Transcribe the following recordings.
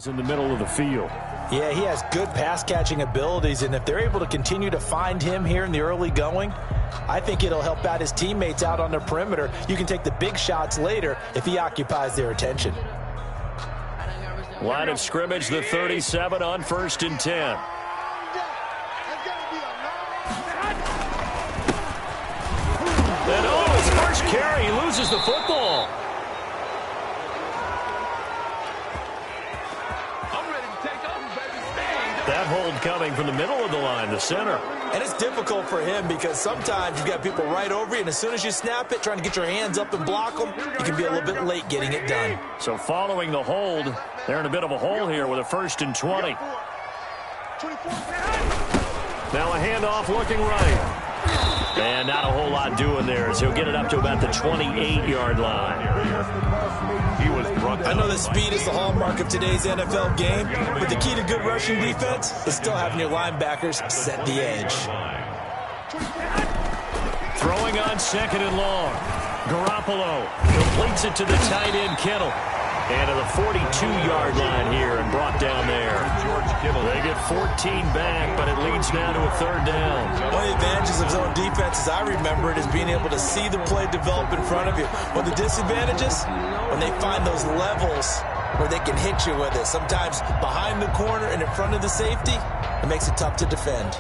yards in the middle of the field. Yeah, he has good pass-catching abilities, and if they're able to continue to find him here in the early going, I think it'll help out his teammates out on the perimeter. You can take the big shots later if he occupies their attention. Line of scrimmage, the 37 on 1st and 10. And his first carry, he loses the football. That hold coming from the middle of the line, the center. And it's difficult for him because sometimes you've got people right over you, and as soon as you snap it, trying to get your hands up and block them, you can be a little bit late getting it done. So following the hold, they're in a bit of a hole here with a 1st and 20. Now a handoff looking right. And not a whole lot doing there as he'll get it up to about the 28-yard line. I know that speed is the hallmark of today's NFL game, but the key to good rushing defense is still having your linebackers set the edge. Throwing on 2nd and long. Garoppolo completes it to the tight end, Kittle. And to the 42-yard line here and brought down there. They get 14 back, but it leads now to a 3rd down. One of the advantages of zone defense, as I remember it, is being able to see the play develop in front of you. One of the disadvantages, when they find those levels where they can hit you with it, sometimes behind the corner and in front of the safety, it makes it tough to defend.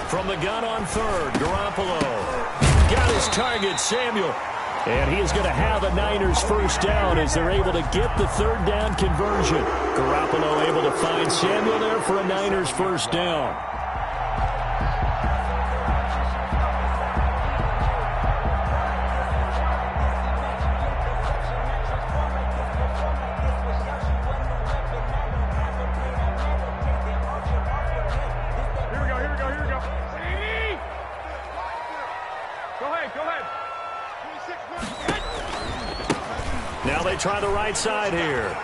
From the gun on 3rd, Garoppolo got his target, Samuel. And he is going to have a Niners 1st down as they're able to get the 3rd down conversion. Garoppolo able to find Samuel there for a Niners 1st down. Now they try the right side here.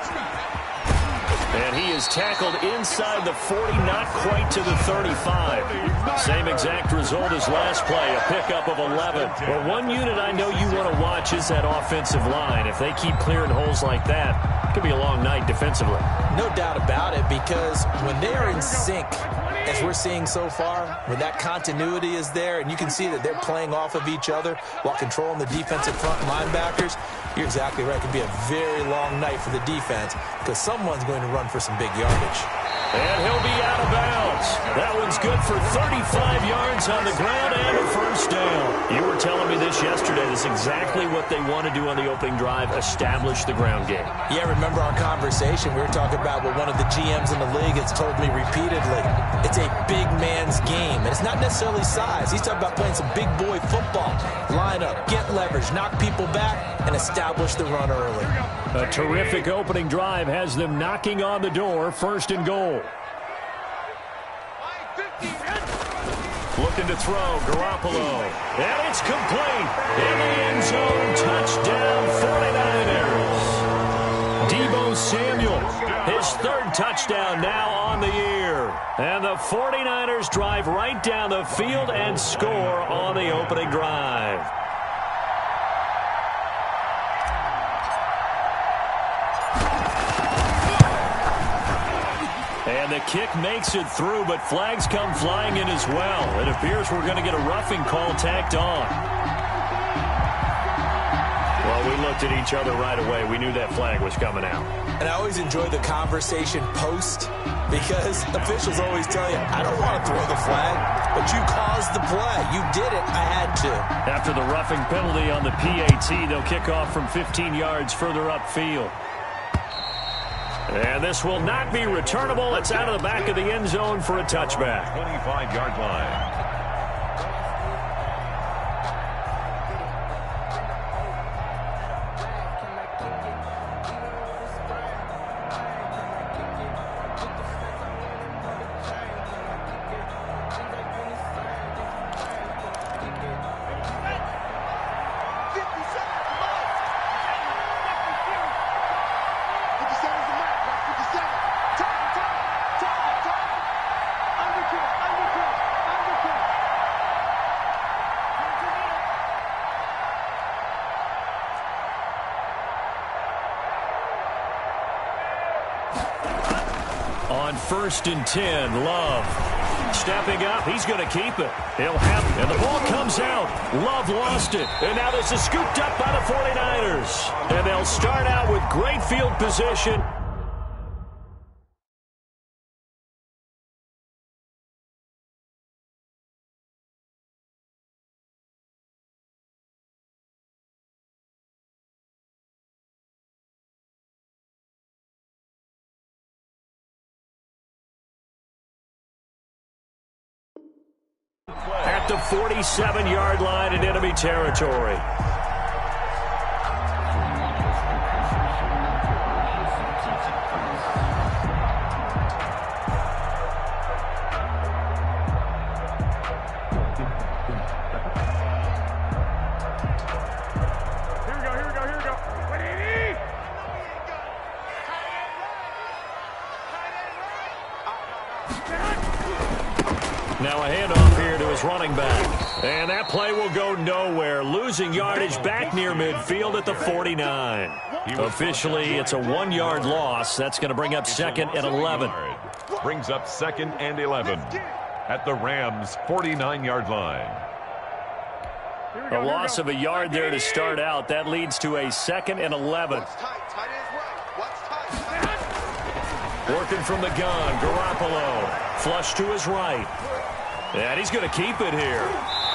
And he is tackled inside the 40, not quite to the 35. Same exact result as last play, a pickup of 11. Well, one unit I know you want to watch is that offensive line. If they keep clearing holes like that, it could be a long night defensively. No doubt about it, because when they are in sync, as we're seeing so far, when that continuity is there and you can see that they're playing off of each other while controlling the defensive front linebackers, you're exactly right. It could be a very long night for the defense because someone's going to run for some big yardage. And he'll be out of bounds. That one's good for 35 yards on the ground and a 1st down. You were telling me this yesterday. This is exactly what they want to do on the opening drive, establish the ground game. Yeah, remember our conversation. We were talking about what one of the GMs in the league has told me repeatedly. It's a big man's game, and it's not necessarily size. He's talking about playing some big boy football. Line up, get leverage, knock people back, and establish the run early. A terrific opening drive has them knocking on the door, 1st and goal. Looking to throw, Garoppolo. And it's complete. In the end zone, touchdown 49ers. Deebo Samuel, his 3rd touchdown now on the year. And the 49ers drive right down the field and score on the opening drive. And the kick makes it through, but flags come flying in as well. It appears we're going to get a roughing call tacked on. Well, we looked at each other right away. We knew that flag was coming out. And I always enjoy the conversation post because officials always tell you, I don't want to throw the flag, but you caused the play. You did it. I had to. After the roughing penalty on the PAT, they'll kick off from 15 yards further upfield. And this will not be returnable. It's out of the back of the end zone for a touchback. 25-yard line. On 1st and 10, Love. Stepping up, he's going to keep it. He'll have it, and the ball comes out. Love lost it, and now this is scooped up by the 49ers. And they'll start out with great field position. At the 47-yard line in enemy territory. Now a handoff here to his running back. And that play will go nowhere. Losing yardage back near midfield at the 49. Officially, it's a 1-yard loss. That's going to bring up 2nd and 11. Brings up 2nd and 11 at the Rams' 49-yard line. A loss of a yard there to start out. That leads to a 2nd and 11. Working from the gun, Garoppolo. Flush to his right. And he's going to keep it here.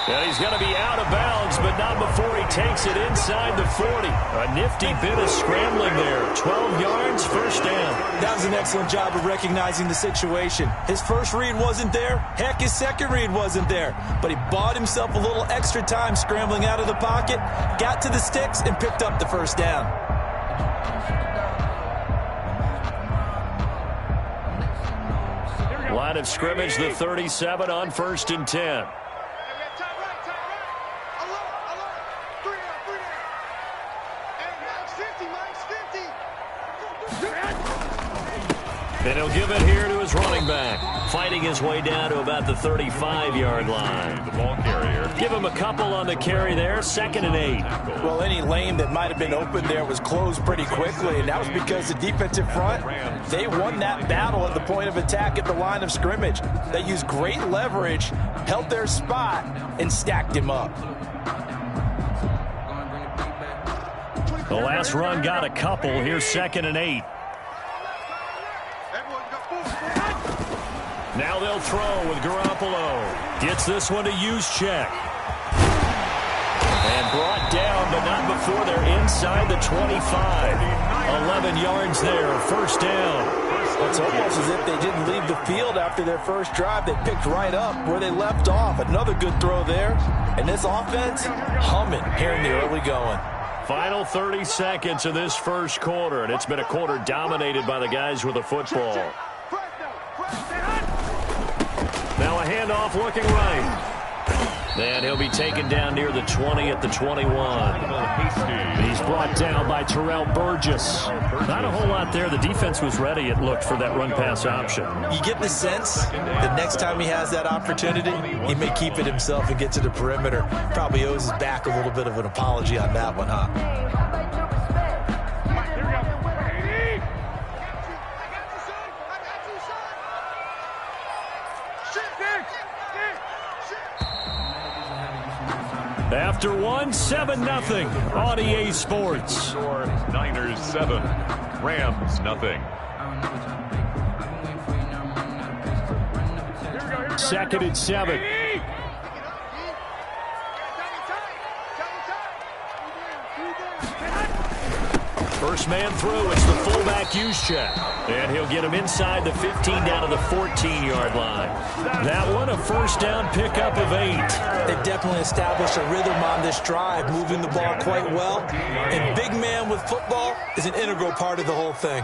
And he's going to be out of bounds, but not before he takes it inside the 40. A nifty bit of scrambling there. 12 yards, first down. That was an excellent job of recognizing the situation. His first read wasn't there. Heck, his second read wasn't there. But he bought himself a little extra time scrambling out of the pocket, got to the sticks, and picked up the first down. Line of scrimmage, the 37 on 1st and 10. And he'll give it here to his running back. Fighting his way down to about the 35-yard line. The ball carrier. Give him a couple on the carry there. 2nd and 8. Well, any lane that might have been open there was closed pretty quickly, and that was because the defensive front, they won that battle at the point of attack at the line of scrimmage. They used great leverage, held their spot, and stacked him up. The last run got a couple. Here's 2nd and 8. Now they'll throw with Garoppolo. Gets this one to Juszczyk. And brought down, but not before they're inside the 25. 11 yards there, first down. It's almost as if they didn't leave the field after their first drive. They picked right up where they left off. Another good throw there. And this offense, humming here in the early going. Final 30 seconds of this first quarter, and it's been a quarter dominated by the guys with the football. Now a handoff looking right. And he'll be taken down near the 20 at the 21. He's brought down by Terrell Burgess. Not a whole lot there. The defense was ready, it looked, for that run-pass option. You get the sense that next time he has that opportunity, he may keep it himself and get to the perimeter. Probably owes his back a little bit of an apology on that one, huh? After one, 7-0 on EA Sports. Niners 7, Rams nothing. 2nd and 7. First man through, it's the fullback Juszczyk. And he'll get him inside the 15 down to the 14-yard line. That one, a first down pickup of 8. They've definitely established a rhythm on this drive, moving the ball quite well. And big man with football is an integral part of the whole thing.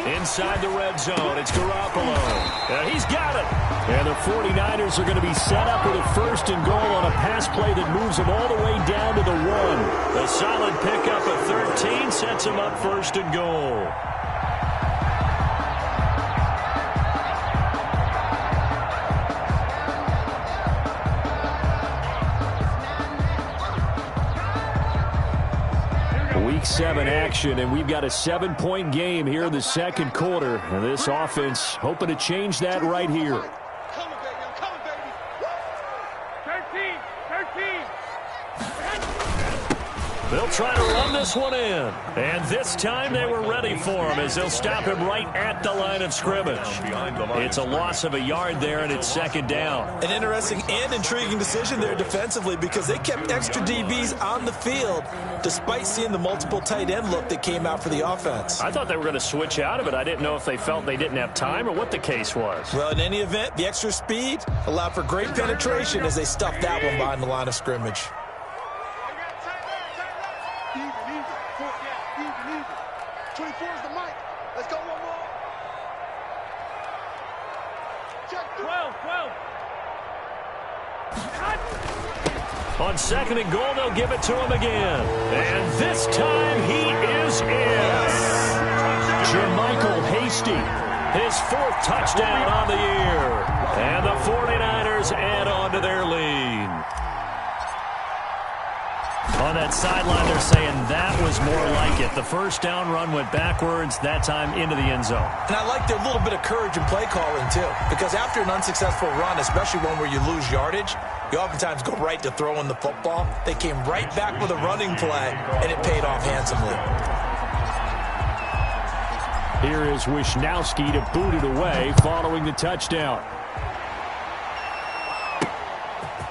Inside the red zone, it's Garoppolo. And he's got it. And the 49ers are going to be set up with a 1st and goal on a pass play that moves them all the way down to the 1. A solid pickup of 13 sets them up 1st and goal. Week 7 action, and we've got a 7-point game here in the second quarter. And this offense hoping to change that right here. Come on, baby. I'm coming, baby. 13. They'll try to run this one in. And this time they were ready for him as they'll stop him right at the line of scrimmage. It's a loss of a yard there, and it's second down. An interesting and intriguing decision there defensively because they kept extra DBs on the field despite seeing the multiple tight end look that came out for the offense. I thought they were going to switch out of it. I didn't know if they felt they didn't have time or what the case was. Well, in any event, the extra speed allowed for great penetration as they stuffed that one behind the line of scrimmage. Easy. 24 is the mic. Let's go one more. Check 12. On second and goal, they'll give it to him again. And this time he is in. Jermichael Hasty, his 4th touchdown on the year. And the 49ers add on to their lead. On that sideline, they're saying that was more like it. The first down run went backwards, that time into the end zone. And I like their little bit of courage in play calling, too. Because after an unsuccessful run, especially one where you lose yardage, you oftentimes go right to throwing the football. They came right back with a running play, and it paid off handsomely. Here is Wisnowski to boot it away following the touchdown.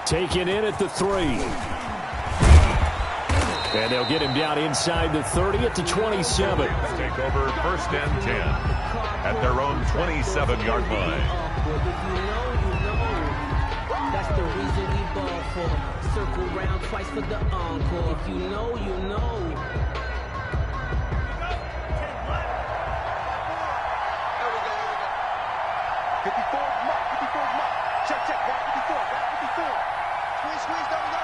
Taken in at the 3. And they'll get him down inside the 30 at the 27. Take over 1st and 10 at their own 27-yard line. That's the reason we ball for. Circle round twice for the encore. If you know, you know. There we go. 54 mark. Check. Back 54. Squeeze. There we go.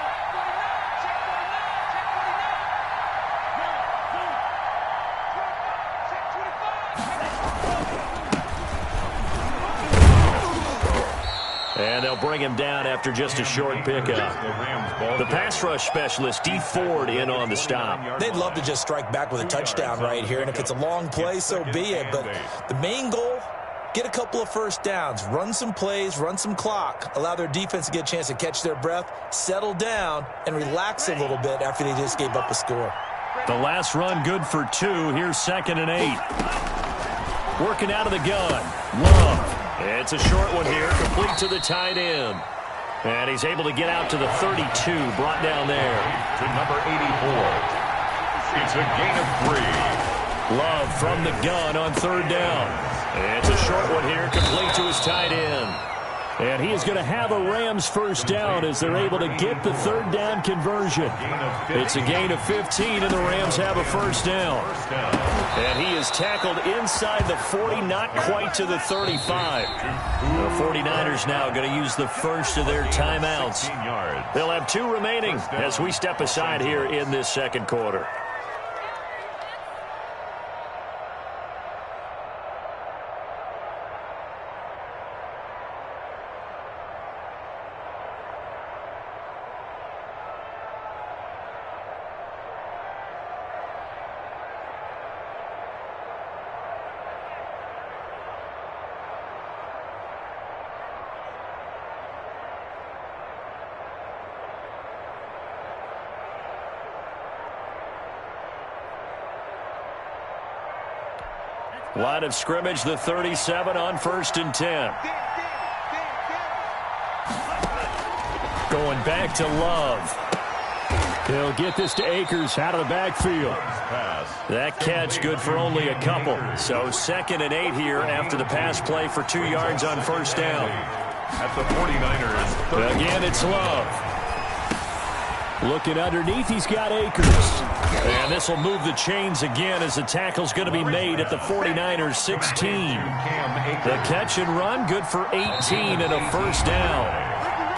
And they'll bring him down after just a short pickup. The pass rush specialist, Dee Ford, in on the stop. They'd love to just strike back with a touchdown right here, and if it's a long play, so be it. But the main goal, get a couple of first downs, run some plays, run some clock, allow their defense to get a chance to catch their breath, settle down, and relax a little bit after they just gave up a score. The last run good for 2. Here's 2nd and 8. Working out of the gun. Love. It's a short one here, complete to the tight end. And he's able to get out to the 32, brought down there. To number 84. It's a gain of 3. Love from the gun on 3rd down. It's a short one here, complete to his tight end. And he is going to have a Rams first down as they're able to get the 3rd down conversion. It's a gain of 15, and the Rams have a first down. And he is tackled inside the 40, not quite to the 35. The 49ers now going to use the first of their timeouts. They'll have 2 remaining as we step aside here in this second quarter. Line of scrimmage, the 37 on 1st and 10. Going back to Love. He'll get this to Akers out of the backfield. That catch good for only a couple. So 2nd and 8 here after the pass play for 2 yards on first down. At the 49ers. Again, it's Love. Looking underneath, he's got Akers. And this will move the chains again as the tackle's going to be made at the 49ers 16. The catch and run, good for 18 and a first down.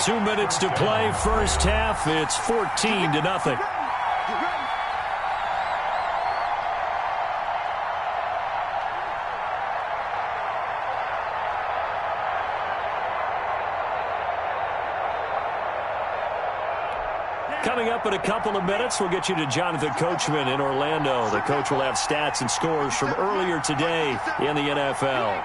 2 minutes to play, first half. It's 14-0. Coming up up in a couple of minutes. We'll get you to Jonathan Coachman in Orlando. The coach will have stats and scores from earlier today in the NFL.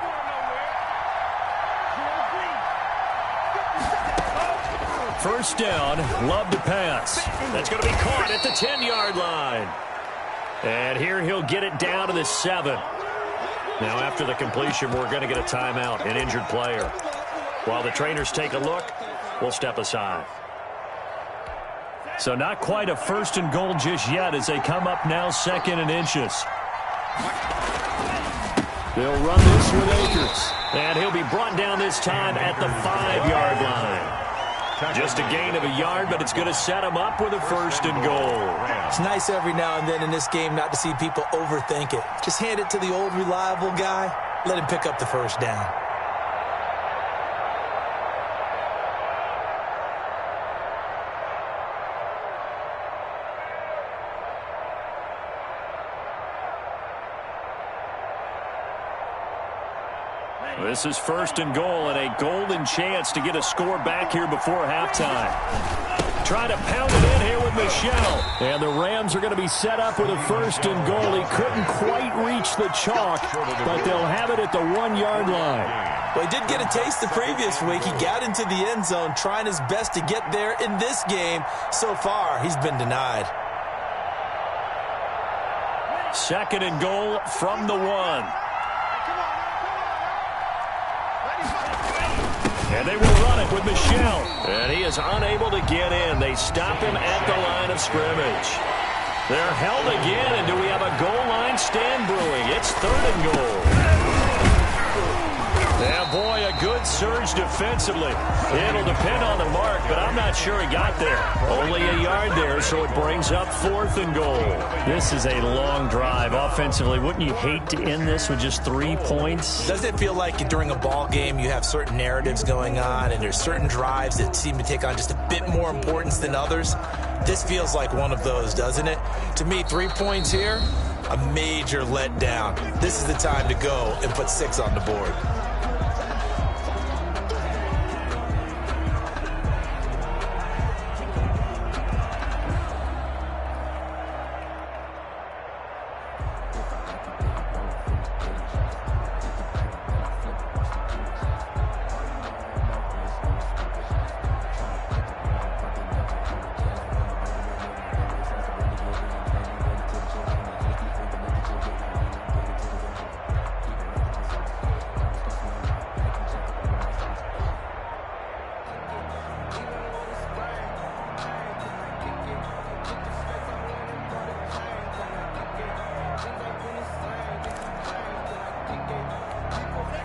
First down, Love to pass. That's going to be caught at the 10-yard line. And here he'll get it down to the 7. Now after the completion, we're going to get a timeout, an injured player. While the trainers take a look, we'll step aside. So not quite a first and goal just yet as they come up now 2nd and inches. They'll run this with Akers. And he'll be brought down this time at the 5-yard line. Just a gain of a yard, but it's going to set him up with a first and goal. It's nice every now and then in this game not to see people overthink it. Just hand it to the old reliable guy. Let him pick up the first down. This is first and goal and a golden chance to get a score back here before halftime. Trying to pound it in here with Michel. And the Rams are going to be set up with a first and goal. He couldn't quite reach the chalk, but they'll have it at the 1-yard line. Well, he did get a taste the previous week. He got into the end zone trying his best to get there in this game. So far, he's been denied. 2nd and goal from the 1. And they will run it with Michel. And he is unable to get in. They stop him at the line of scrimmage. They're held again, and do we have a goal line stand brewing? It's 3rd and goal. Yeah, boy, a good surge defensively. It'll depend on the mark, but I'm not sure he got there. Only a yard there, so it brings up 4th and goal. This is a long drive offensively. Wouldn't you hate to end this with just 3 points? Doesn't it feel like during a ball game you have certain narratives going on and there's certain drives that seem to take on just a bit more importance than others? This feels like one of those, doesn't it? To me, 3 points here, a major letdown. This is the time to go and put 6 on the board.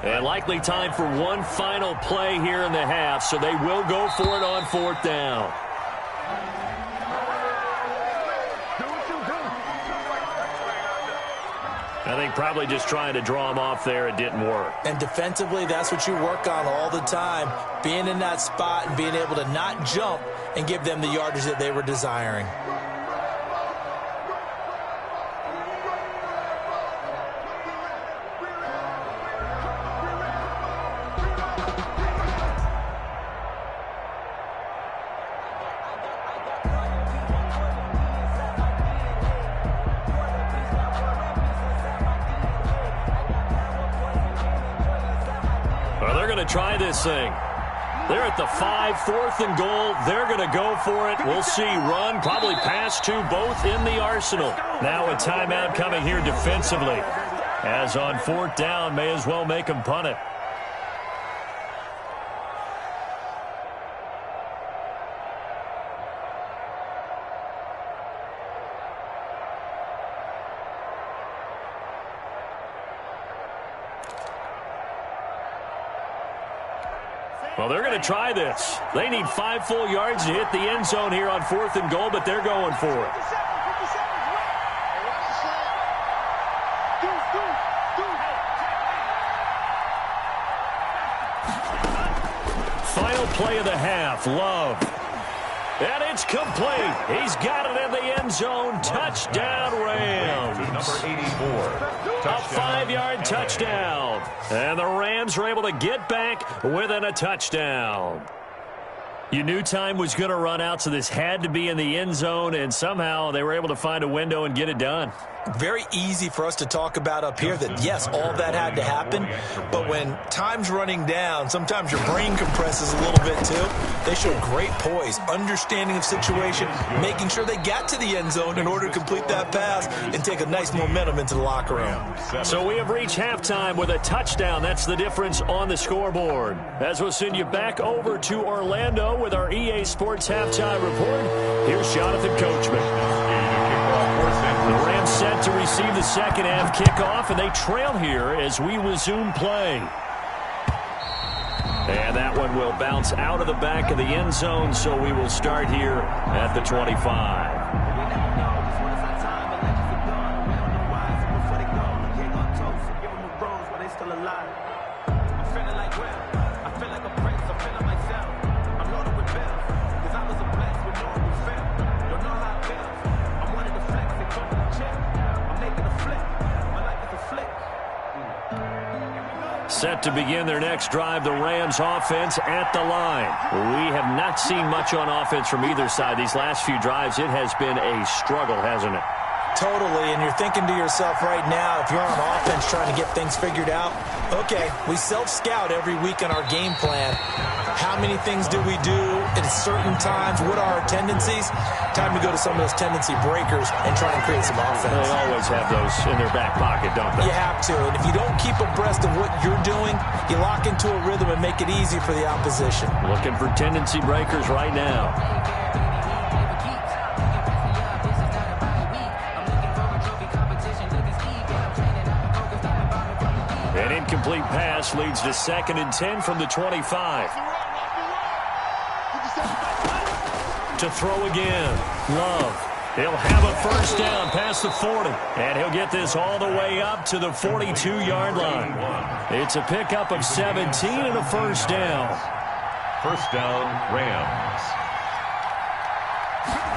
And likely time for one final play here in the half, so they will go for it on 4th down. I think probably just trying to draw him off there, it didn't work. And defensively, that's what you work on all the time, being in that spot and being able to not jump and give them the yardage that they were desiring. Try this thing. They're at the 5, 4th and goal. They're going to go for it. We'll see. Run, probably pass to both in the arsenal. Now a timeout coming here defensively. As on 4th down, may as well make them punt it. Well, they're going to try this. They need 5 full yards to hit the end zone here on 4th and goal, but they're going for it. Final play of the half, Love. And it's complete. He's got it in the end zone. Touchdown, Rams. Number 84. A 5-yard touchdown. And the Rams are able to get back within a touchdown. You knew time was going to run out, so this had to be in the end zone, and somehow they were able to find a window and get it done. Very easy for us to talk about up here that, yes, all that had to happen, but when time's running down, sometimes your brain compresses a little bit too. They showed great poise, understanding of situation, making sure they got to the end zone in order to complete that pass and take a nice momentum into the locker room. So we have reached halftime with a touchdown. That's the difference on the scoreboard. As we'll send you back over to Orlando with our EA Sports Halftime Report, here's Jonathan Coachman. The Rams set to receive the second half kickoff, and they trail here as we resume play. And that one will bounce out of the back of the end zone, so we will start here at the 25. Set to begin their next drive, the Rams offense at the line. We have not seen much on offense from either side. These last few drives, it has been a struggle, hasn't it? Totally, and you're thinking to yourself right now, if you're on offense trying to get things figured out, okay, we self-scout every week on our game plan. How many things do we do at certain times? What are our tendencies? Time to go to some of those tendency breakers and try and create some offense. They always have those in their back pocket, don't they? You have to, and if you don't keep abreast of what you're doing, you lock into a rhythm and make it easy for the opposition. Looking for tendency breakers right now. An incomplete pass leads to 2nd and 10 from the 25. To throw again. Love. He'll have a first down past the 40. And he'll get this all the way up to the 42-yard line. It's a pickup of 17 and a first down. First down, Rams.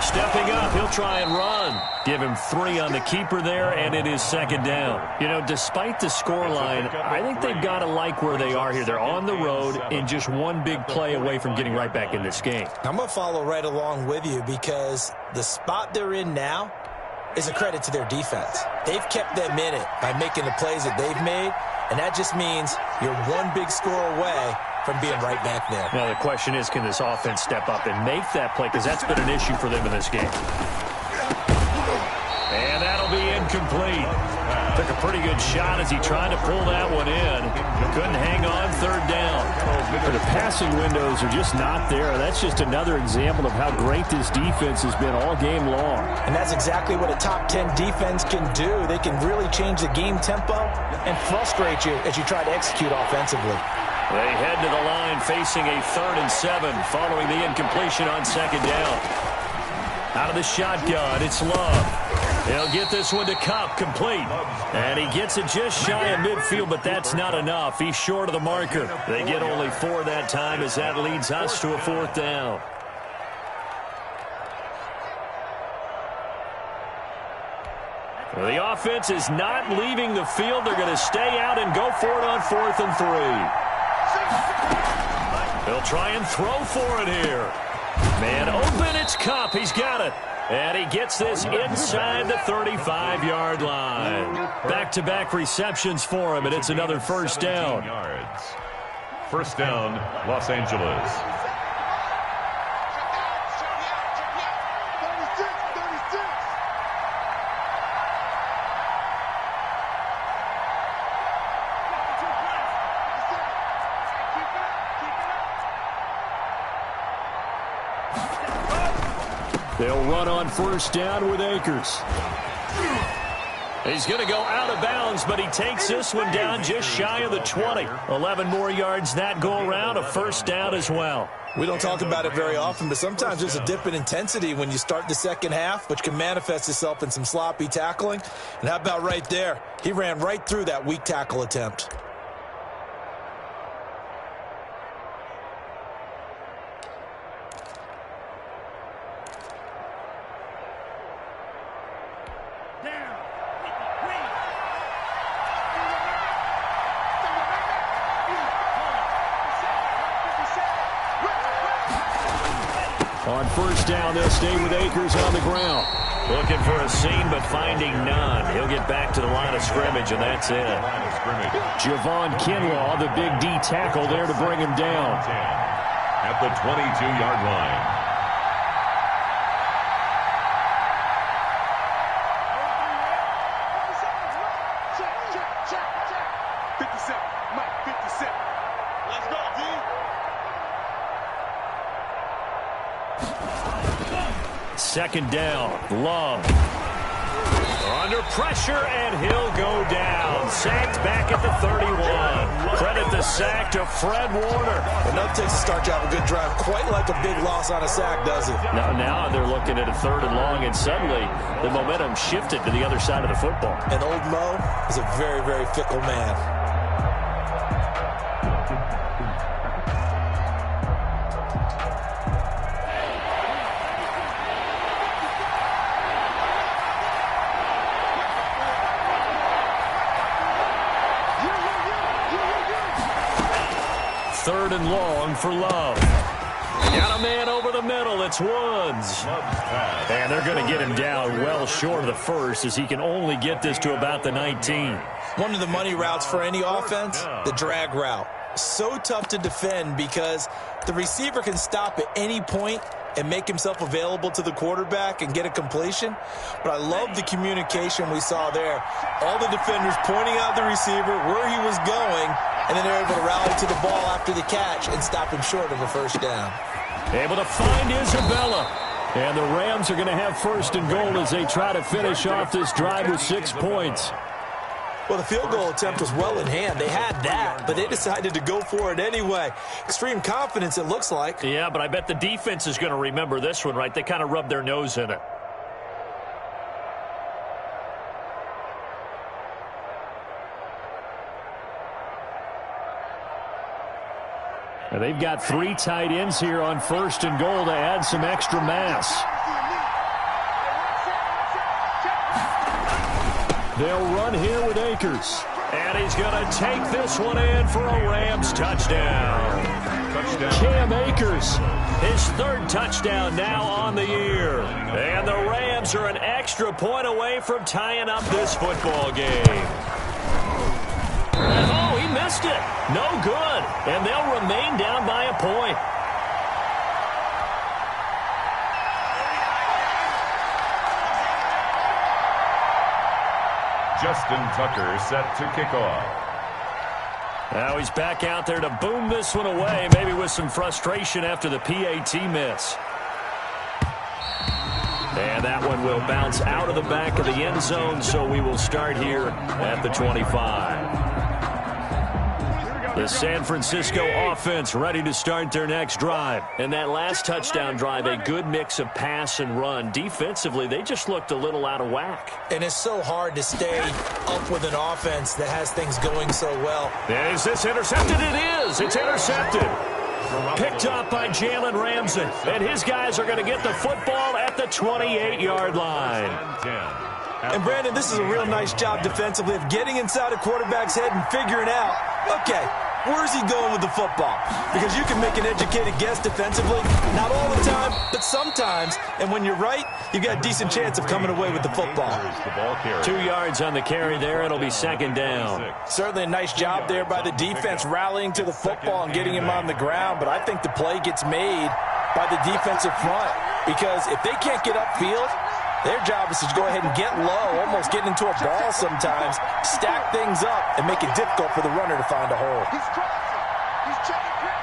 Stepping up, he'll try and run. Give him 3 on the keeper there, and it is 2nd down. You know, despite the scoreline, I think they've got to like where they are here. They're on the road and just one big play away from getting right back in this game. I'm going to follow right along with you because the spot they're in now is a credit to their defense. They've kept them in it by making the plays that they've made, and that just means you're one big score away from being right back there. Now the question is, can this offense step up and make that play? Because that's been an issue for them in this game. And that'll be incomplete. Took a pretty good shot as he tried to pull that one in. Couldn't hang on, 3rd down. The passing windows are just not there. That's just another example of how great this defense has been all game long. And that's exactly what a top 10 defense can do. They can really change the game tempo and frustrate you as you try to execute offensively. They head to the line facing a 3rd and 7 following the incompletion on 2nd down. Out of the shotgun, it's Love. He'll get this one to Kupp, complete. And he gets it just shy of midfield, but that's not enough. He's short of the marker. They get only 4 that time as that leads us to a 4th down. The offense is not leaving the field. They're going to stay out and go for it on 4th and 3. They'll try and throw for it here. Man open, it's Kupp. He's got it. And he gets this inside the 35-yard line. Back-to-back receptions for him, and it's another first down. First down, Los Angeles. They'll run on first down with Akers. He's going to go out of bounds, but he takes this one down just shy of the 20. 11 more yards that go around, a first down as well. We don't talk about it very often, but sometimes there's a dip in intensity when you start the second half, which can manifest itself in some sloppy tackling. And how about right there? He ran right through that weak tackle attempt. On first down, they'll stay with Akers on the ground. Looking for a seam, but finding none. He'll get back to the line of scrimmage, and that's it. Javon Kinlaw, the big D tackle there to bring him down. At the 22-yard line. Second down, Love. Under pressure, and he'll go down. Sacked back at the 31. Credit the sack to Fred Warner. Enough takes to start you off a good drive. Quite like a big loss on a sack, does it? Now they're looking at a 3rd and long, and suddenly the momentum shifted to the other side of the football. And old Mo is a very, very fickle man. Third and long for Love. Got a man over the middle. It's Woods. And they're going to get him down well short of the first, as he can only get this to about the 19. One of the money routes for any offense, the drag route. So tough to defend because the receiver can stop at any point and make himself available to the quarterback and get a completion. But I love the communication we saw there. All the defenders pointing out the receiver, where he was going, and then they're able to rally to the ball after the catch and stop him short of a first down. Able to find Isabella. And the Rams are going to have 1st and goal as they try to finish off this drive with 6 points. Well, the field goal attempt was well in hand. They had that, but they decided to go for it anyway. Extreme confidence, it looks like. Yeah, but I bet the defense is going to remember this one, right? They kind of rubbed their nose in it. And they've got 3 tight ends here on 1st and goal to add some extra mass. They'll run here with Akers. And he's going to take this one in for a Rams touchdown. Cam Akers, his 3rd touchdown now on the year. And the Rams are an extra point away from tying up this football game. Oh, he missed it. No good. And they'll remain down by a point. Justin Tucker set to kick off. Now he's back out there to boom this one away, maybe with some frustration after the PAT miss. And that one will bounce out of the back of the end zone, so we will start here at the 25. The San Francisco offense ready to start their next drive. And that last touchdown drive, a good mix of pass and run. Defensively, they just looked a little out of whack. And it's so hard to stay up with an offense that has things going so well. Is this intercepted? It is. It's intercepted. Picked up by Jalen Ramsey. And his guys are going to get the football at the 28-yard line. And, Brandon, this is a real nice job defensively of getting inside a quarterback's head and figuring out, okay, where's he going with the football? Because you can make an educated guess defensively, not all the time, but sometimes. And when you're right, you've got a decent chance of coming away with the football. 2 yards on the carry there. It'll be 2nd down. Certainly a nice job there by the defense rallying to the football and getting him on the ground. But I think the play gets made by the defensive front. Because if they can't get upfield, their job is to go ahead and get low, almost get into a ball sometimes, stack things up, and make it difficult for the runner to find a hole. He's crossing. He's checking grip.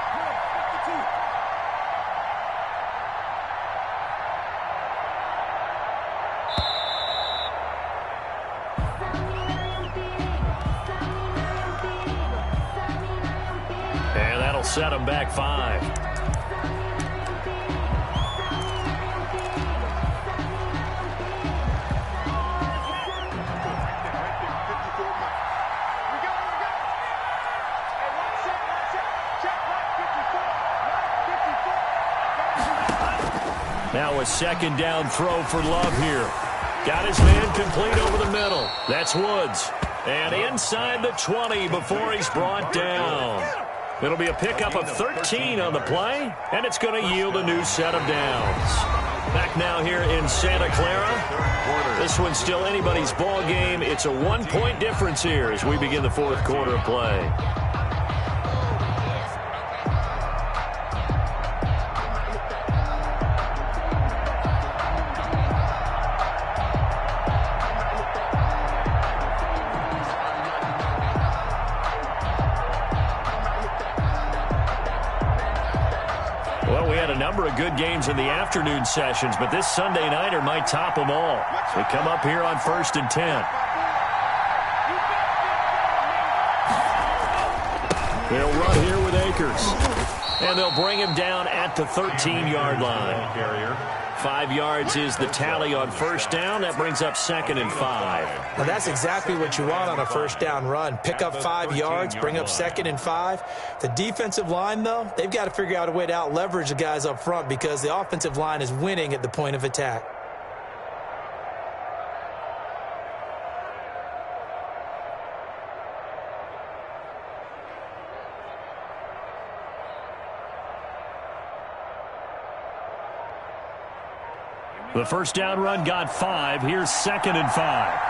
And that'll set him back 5. Now a 2nd down throw for Love here. Got his man complete over the middle. That's Woods. And inside the 20 before he's brought down. It'll be a pickup of 13 on the play, and it's going to yield a new set of downs. Back now here in Santa Clara. This one's still anybody's ball game. It's a 1-point difference here as we begin the fourth quarter of play. Well, we had a number of good games in the afternoon sessions, but this Sunday nighter might top them all. We come up here on 1st and 10. They'll run here with Akers. And they'll bring him down at the 13-yard line. 5 yards is the tally on first down. That brings up 2nd and 5. Well, that's exactly what you want on a first down run. Pick up 5 yards, bring up 2nd and 5. The defensive line, though, they've got to figure out a way to out-leverage the guys up front because the offensive line is winning at the point of attack. The first down run got 5. Here's 2nd and 5.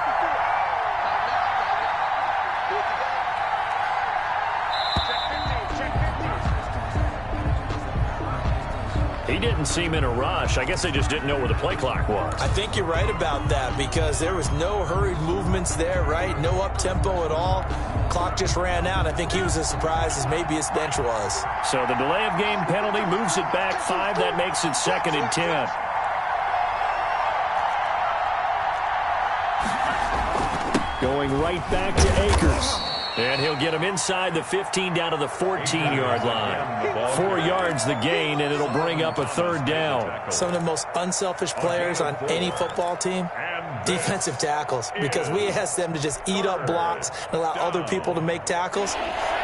He didn't seem in a rush. I guess they just didn't know where the play clock was. I think you're right about that because there was no hurried movements there, right? No up-tempo at all. Clock just ran out. I think he was as surprised as maybe his bench was. So the delay of game penalty moves it back 5. That makes it 2nd and 10. Going right back to Akers. And he'll get him inside the 15 down to the 14-yard line. 4 yards the gain, and it'll bring up a 3rd down. Some of the most unselfish players on any football team, defensive tackles, because we ask them to just eat up blocks and allow other people to make tackles.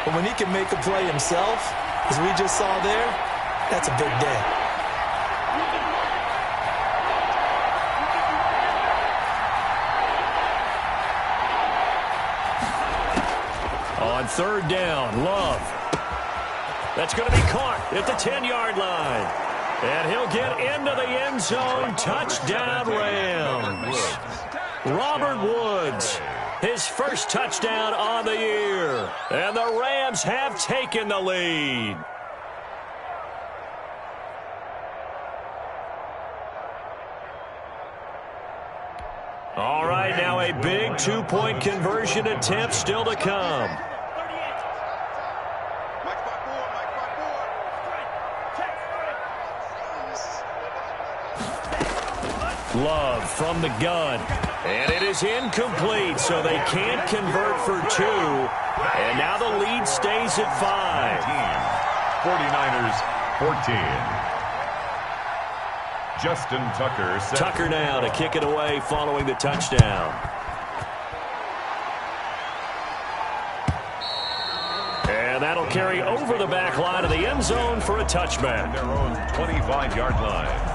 But when he can make a play himself, as we just saw there, that's a big day. On 3rd down, Love. That's going to be caught at the 10-yard line. And he'll get into the end zone. Touchdown, Rams. Robert Woods, his first touchdown on the year. And the Rams have taken the lead. All right, now a big 2-point conversion attempt still to come. Love from the gun. And it is incomplete, so they can't convert for 2. And now the lead stays at 5. 49ers 14. Justin Tucker. Tucker now to kick it away following the touchdown. And that'll carry over the back line of the end zone for a touchback. Their own 25-yard line.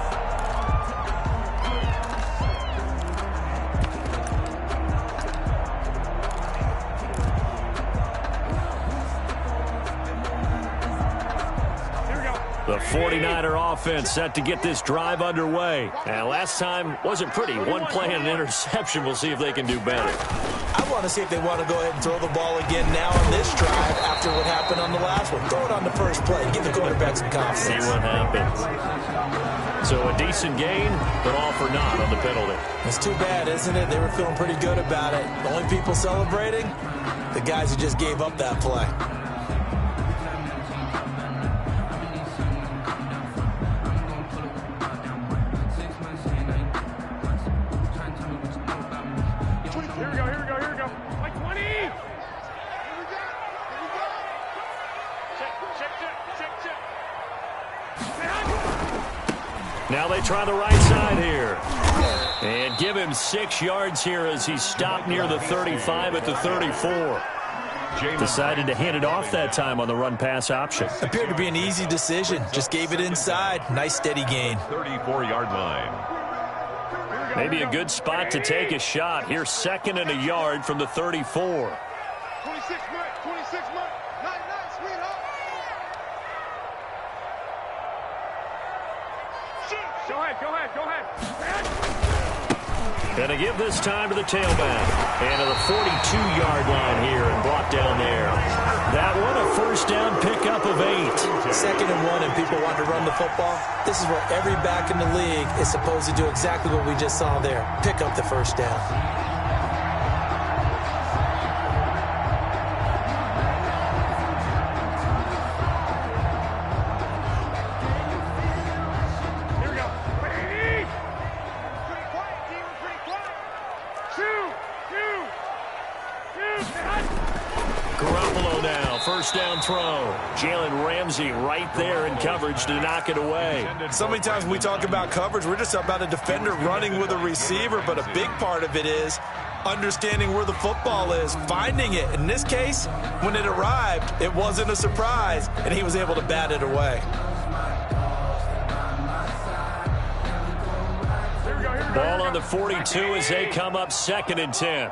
The 49er offense set to get this drive underway. And last time wasn't pretty. 1 play and an interception. We'll see if they can do better. I want to see if they want to go ahead and throw the ball again now on this drive after what happened on the last one. Throw it on the first play. Give the quarterback some confidence. See what happens. So a decent gain, but all for naught on the penalty. It's too bad, isn't it? They were feeling pretty good about it. The only people celebrating, the guys who just gave up that play. Now they try the right side here. And give him 6 yards here as he stopped near the 35 at the 34. Decided to hand it off that time on the run-pass option. Appeared to be an easy decision. Just gave it inside. Nice steady gain. 34-yard line. Maybe a good spot to take a shot. Here's 2nd and a yard from the 34. 26 Mike, 26 Mike. Nice, sweetheart. Going to give this time to the tailback. And to the 42-yard line here and brought down there. That one a first down pickup of 8. 2nd and 1 and people want to run the football. This is where every back in the league is supposed to do exactly what we just saw there. Pick up the first down. Garoppolo now, first down throw. Jalen Ramsey right there in coverage to knock it away. So many times when we talk about coverage, we're just about a defender running with a receiver, but a big part of it is understanding where the football is, finding it. In this case, when it arrived, it wasn't a surprise, and he was able to bat it away. Ball on the 42 as they come up 2nd and 10.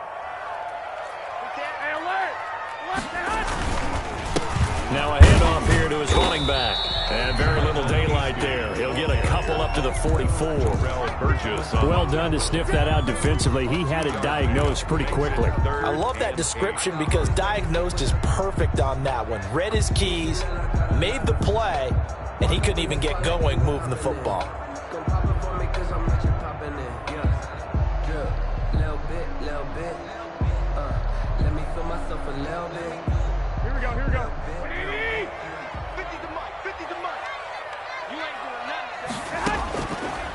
Now a handoff here to his running back. And very little daylight there. He'll get a couple up to the 44. Well done to sniff that out defensively. He had it diagnosed pretty quickly. I love that description because diagnosed is perfect on that one. Read his keys, made the play, and he couldn't even get going moving the football. Let me feel myself a little bit. Here we go. 50 to Mike. 50 to Mike. You ain't doing nothing.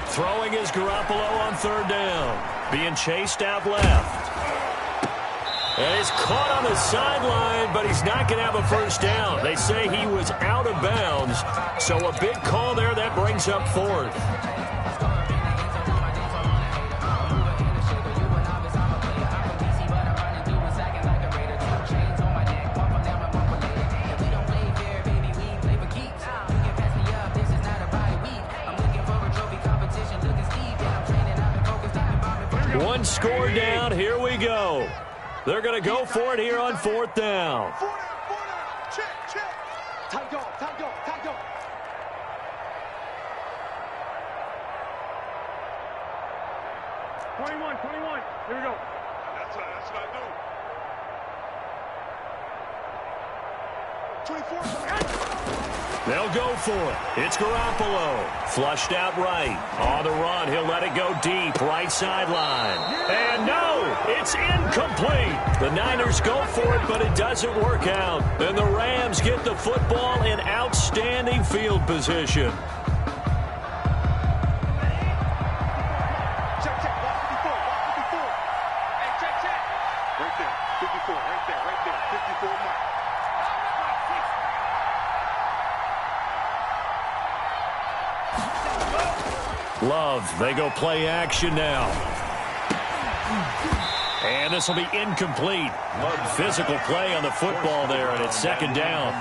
Throwing is Garoppolo on 3rd down. Being chased out left. And he's caught on the sideline, but he's not going to have a first down. They say he was out of bounds. So a big call there that brings up 4th. One score down. Here we go. They're going to go for it here on 4th down. 4 down. Check. Tight dog. 21. Here we go. That's what I do. 24. They'll go for it. It's Garoppolo. Flushed out right. On the run, he'll let it go deep. Right sideline. And no, it's incomplete. The Niners go for it, but it doesn't work out. And the Rams get the football in outstanding field position. Check. Watch 54. Hey, check. Right there. 54. Right there. 54 Mike. Love, they go play action now. And this will be incomplete. Physical play on the football there, and it's 2nd down.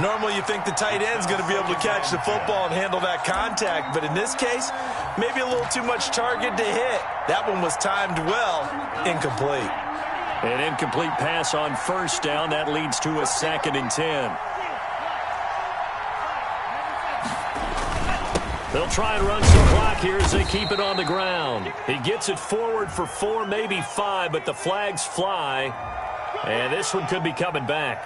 Normally you think the tight end's going to be able to catch the football and handle that contact, but in this case, maybe a little too much target to hit. That one was timed well, incomplete. An incomplete pass on 1st down. That leads to a 2nd and 10. They'll try and run some clock here as they keep it on the ground. He gets it forward for 4, maybe 5, but the flags fly. And this one could be coming back.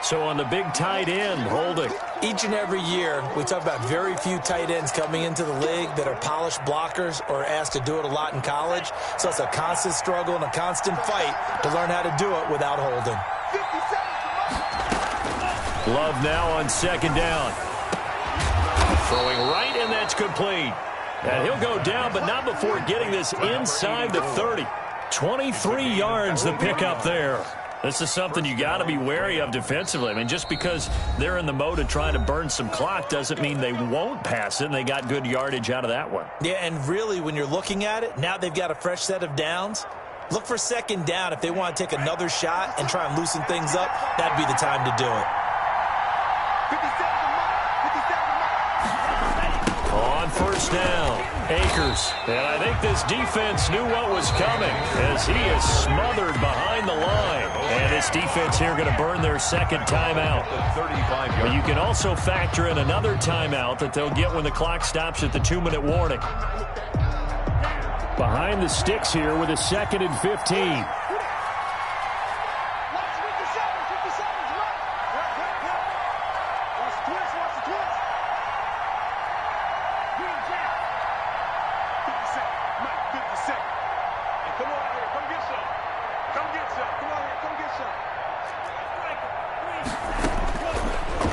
So on the big tight end, holding. Each and every year, we talk about very few tight ends coming into the league that are polished blockers or asked to do it a lot in college. So it's a constant struggle and a constant fight to learn how to do it without holding. Love now on 2nd down. Throwing right, and that's complete. And he'll go down, but not before getting this inside the 30. 23 yards the pickup there. This is something you got to be wary of defensively. I mean, just because they're in the mode of trying to burn some clock doesn't mean they won't pass it, and they got good yardage out of that one. Yeah, and really, when you're looking at it, now they've got a fresh set of downs. Look for 2nd down. If they want to take another shot and try and loosen things up, that'd be the time to do it. 57 to Mike. On 1st first down. Akers. And I think this defense knew what was coming as he is smothered behind the line. And this defense here going to burn their second timeout. But you can also factor in another timeout that they'll get when the clock stops at the 2-minute warning. Behind the sticks here with a 2nd and 15.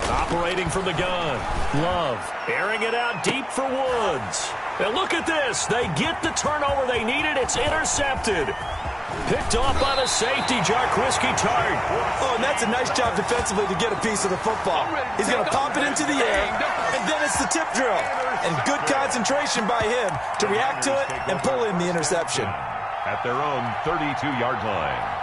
Operating from the gun. Love airing it out deep for Woods. And look at this. They get the turnover they needed. It's intercepted. Picked off by the safety, Jarquiski Tartt. Oh, and that's a nice job defensively to get a piece of the football. He's going to pop it into the air, and then it's the tip drill. And good concentration by him to react to it and pull in the interception. At their own 32-yard line.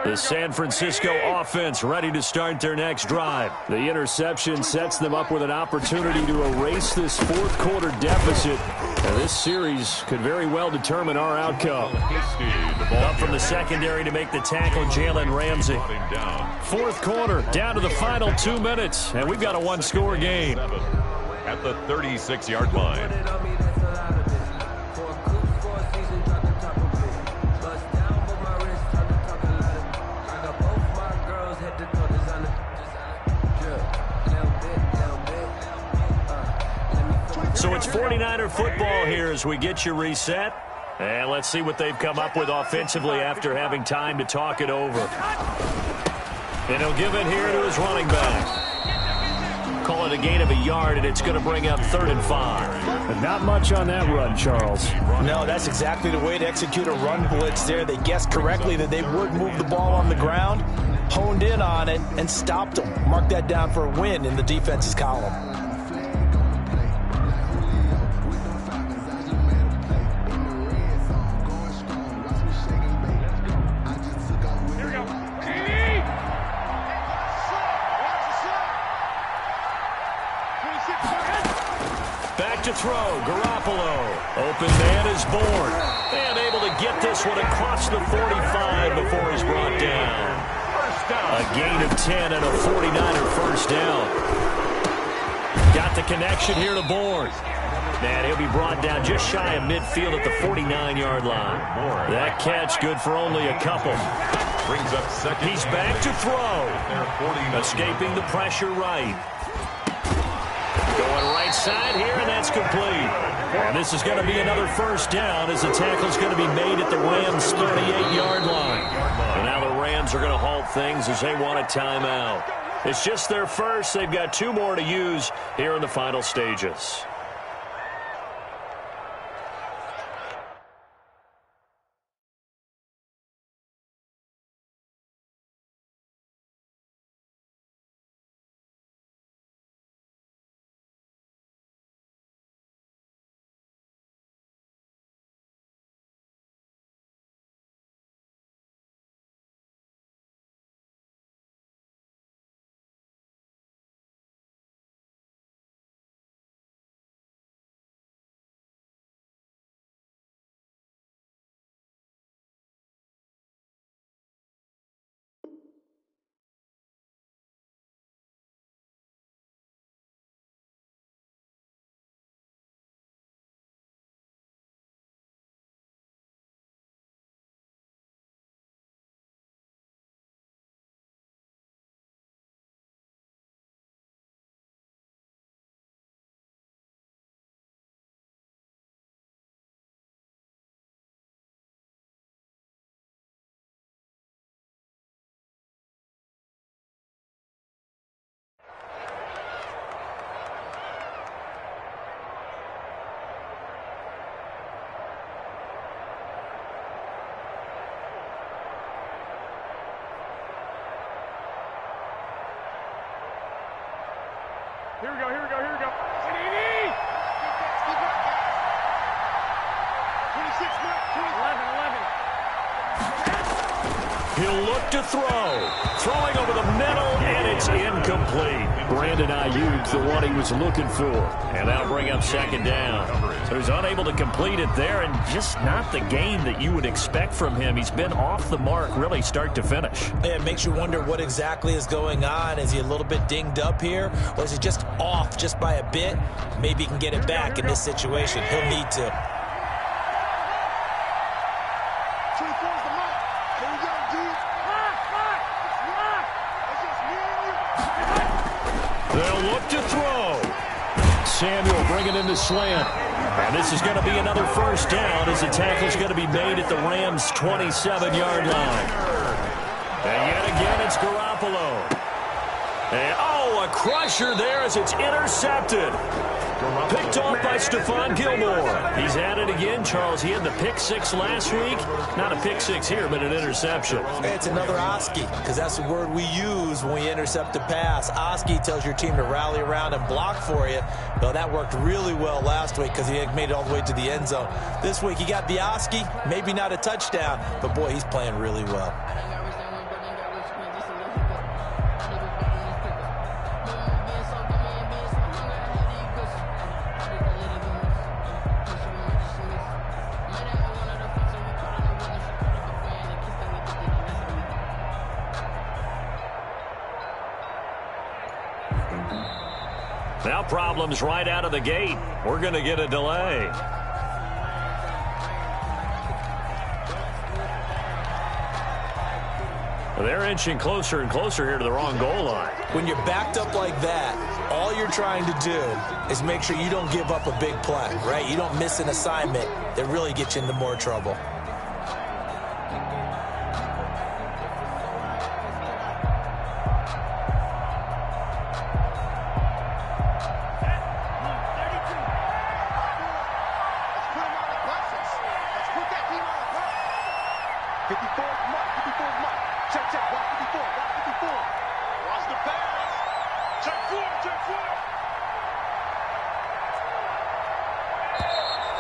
The San Francisco offense ready to start their next drive. The interception sets them up with an opportunity to erase this fourth quarter deficit. And this series could very well determine our outcome. Up from the secondary to make the tackle, Jalen Ramsey. Fourth quarter, down to the final 2 minutes, and we've got a one-score game. At the 36-yard line. So it's 49er football here as we get you reset. And let's see what they've come up with offensively after having time to talk it over. And he'll give it here to his running back. Call it a gain of a yard, and it's going to bring up 3rd and 5. But not much on that run, Charles. No, that's exactly the way to execute a run blitz there. They guessed correctly that they would move the ball on the ground, honed in on it, and stopped them. Mark that down for a win in the defense's column. Back to throw, Garoppolo. Open man is born. And able to get this one across the 45 before he's brought down. A gain of 10 and a 49er first down. Got the connection here to Bourne. And he'll be brought down just shy of midfield at the 49-yard line. That catch good for only a couple. Brings up second. He's back to throw. Escaping the pressure right. Going right side here, and that's complete. And this is going to be another first down as the tackle's going to be made at the Rams' 38-yard line. And now the Rams are going to halt things as they want a timeout. It's just their first. They've got 2 more to use here in the final stages. Here we go, here we go, here we go. He'll look to throw. Throwing over the middle, and it's incomplete. Brandon Ayuk, the one he was looking for. And that'll bring up second down. So he's unable to complete it there, and just not the game that you would expect from him. He's been off the mark, really, start to finish. Yeah, it makes you wonder what exactly is going on. Is he a little bit dinged up here, or is he just off just by a bit? Maybe he can get it back in this situation. He'll need to. They'll look to throw. Samuel bringing in the slant. And this is going to be another first down as the tackle's going to be made at the Rams' 27-yard line. And yet again, it's Garoppolo. And, a crusher there as it's intercepted. Picked off by Stephon Gilmore. He's at it again, Charles. He had the pick six last week. Not a pick six here, but an interception. It's another Oski, because that's the word we use when we intercept a pass. Oski tells your team to rally around and block for you. Well, that worked really well last week because he made it all the way to the end zone. This week he got the Oski, maybe not a touchdown, but boy, he's playing really well. Now problems right out of the gate. We're going to get a delay. They're inching closer and closer here to the wrong goal line. When you're backed up like that, all you're trying to do is make sure you don't give up a big play, right? You don't miss an assignment that really gets you into more trouble.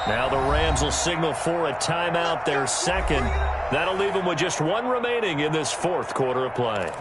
Now the Rams will signal for a timeout, their second. That'll leave them with just one remaining in this fourth quarter of play.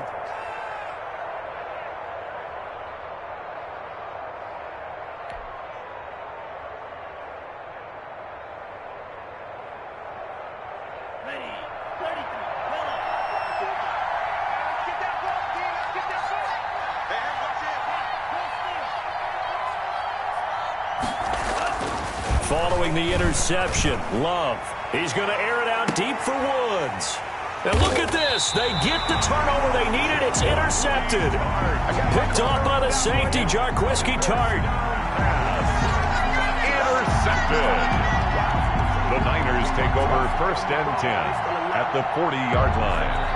Following the interception, Love. He's going to air it out deep for Woods. And look at this. They get the turnover they needed. It's intercepted. Picked off by the safety, Jarquiski Tart. Intercepted. The Niners take over 1st and 10 at the 40-yard line.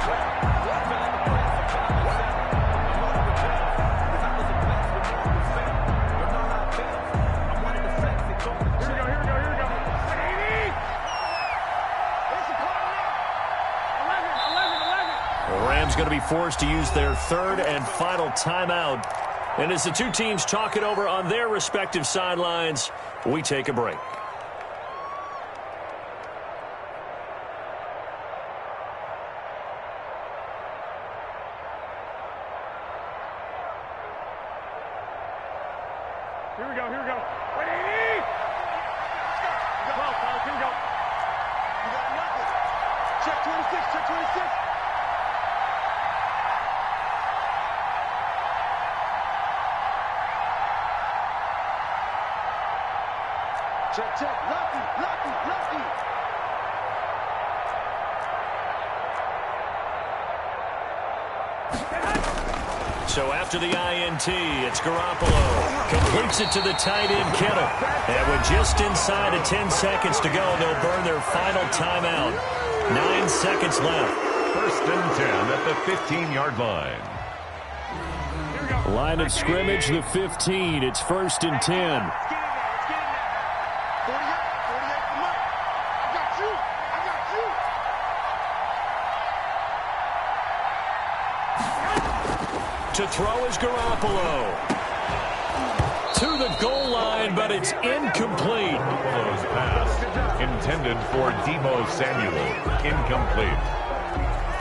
Going to be forced to use their third and final timeout. And as the two teams talk it over on their respective sidelines, we take a break. Here we go. Ready? Go, fellas, here we go. You got nothing. Check 26. Check. Lucky. So after the INT, it's Garoppolo. Completes it to the tight end, Kittle. And with just inside of 10 seconds to go, they'll burn their final timeout. 9 seconds left. 1st and 10 at the 15-yard line. Line of scrimmage, the 15. It's 1st and 10. To throw is Garoppolo. To the goal line, but it's incomplete. Garoppolo's pass intended for Deebo Samuel. Incomplete.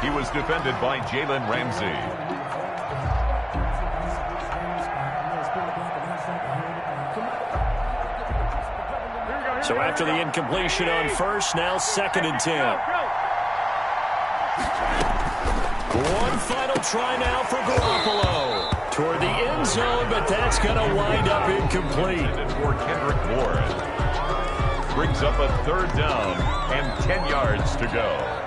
He was defended by Jalen Ramsey. So after the incompletion on first, now 2nd and 10. One final try now for Garoppolo. Toward the end zone, but that's going to wind up incomplete. And for Kendrick Bourne. Brings up a 3rd down and 10 yards to go.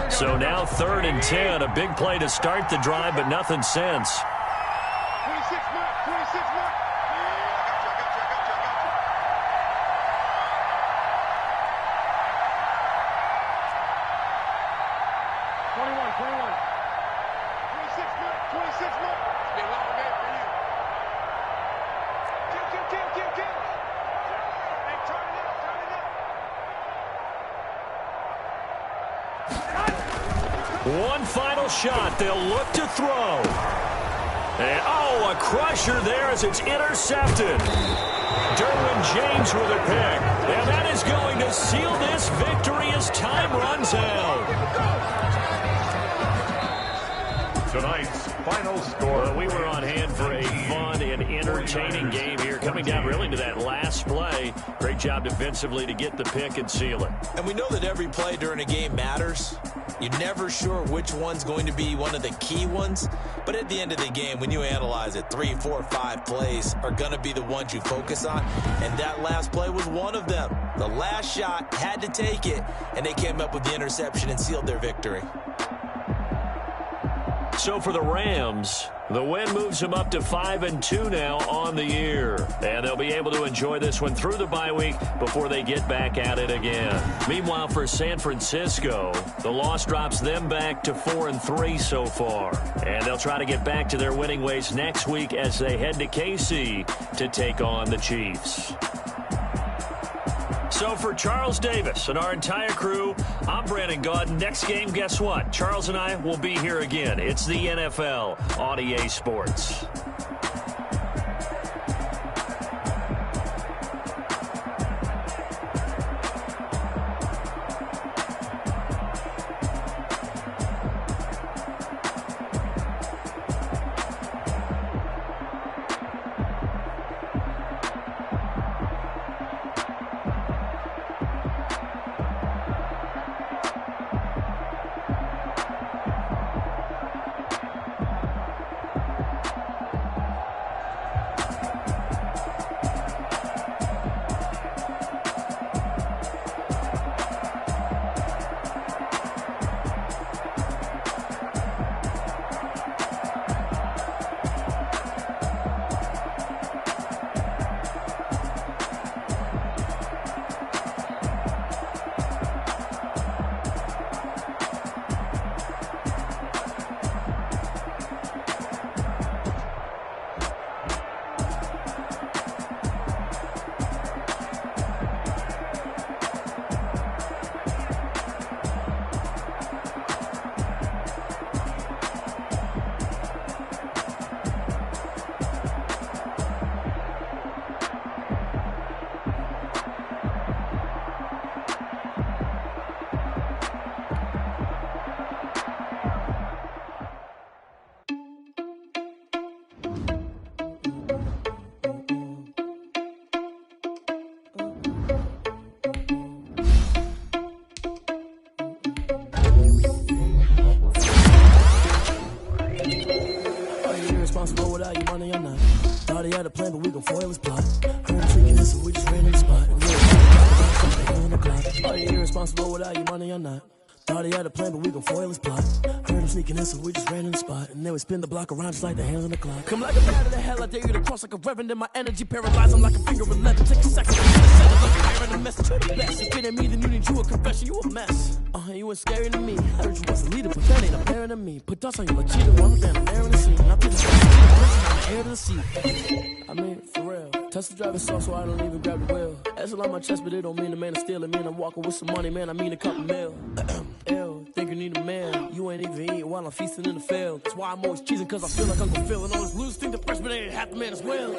So now 3rd and 10. A big play to start the drive, but nothing since. 26 mark, 26 mark. One final shot. They'll look to throw. And, oh, a crusher there as it's intercepted. Derwin James with a pick. And that is going to seal this victory as time runs out. Tonight's final score. Well, we were on hand for a fun and entertaining game here. Coming down really to that last play. Great job defensively to get the pick and seal it. And we know that every play during a game matters. You're never sure which one's going to be one of the key ones. But at the end of the game, when you analyze it, 3, 4, 5 plays are going to be the ones you focus on. And that last play was one of them. The last shot had to take it, and they came up with the interception and sealed their victory. So for the Rams, the win moves them up to 5-2 now on the year. And they'll be able to enjoy this one through the bye week before they get back at it again. Meanwhile, for San Francisco, the loss drops them back to 4-3 so far. And they'll try to get back to their winning ways next week as they head to KC to take on the Chiefs. So for Charles Davis and our entire crew, I'm Brandon Gaudin. Next game, guess what? Charles and I will be here again. It's the NFL on EA Sports. Had a plan, but we gon' foil his plot. Heard him tweaking this, so we just ran in the spot. Are you irresponsible without your money or not? Thought he had a plan, but we gon' foil his plot. Heard him sneaking in, so we just ran in the spot. And then we spin the block around just like the hands on the clock. Come like a bat of the hell, I dare you to cross like a reverend. In my energy paralyzed, I'm like a finger of 11. Take a second, look higher in the message. You're the best. If it ain't me, then you need you a confession. You a mess. You ain't scary to me. I heard you was a leader, but that ain't apparent to me. Put dust on you like cheater, one band, I'm airing the scene. I put this on the air to the seat. I mean, for real. Touch the driver's soft, so I don't even grab the wheel. That's on my chest, but it don't mean the man is stealing. Man, I'm walking with some money, man, I mean a couple mil. Ew, think you need a man. You ain't even eating while I'm feasting in the field. That's why I'm always cheesing, cause I feel like I'm gonna feel. And all this losers think the freshman ain't half the man as well.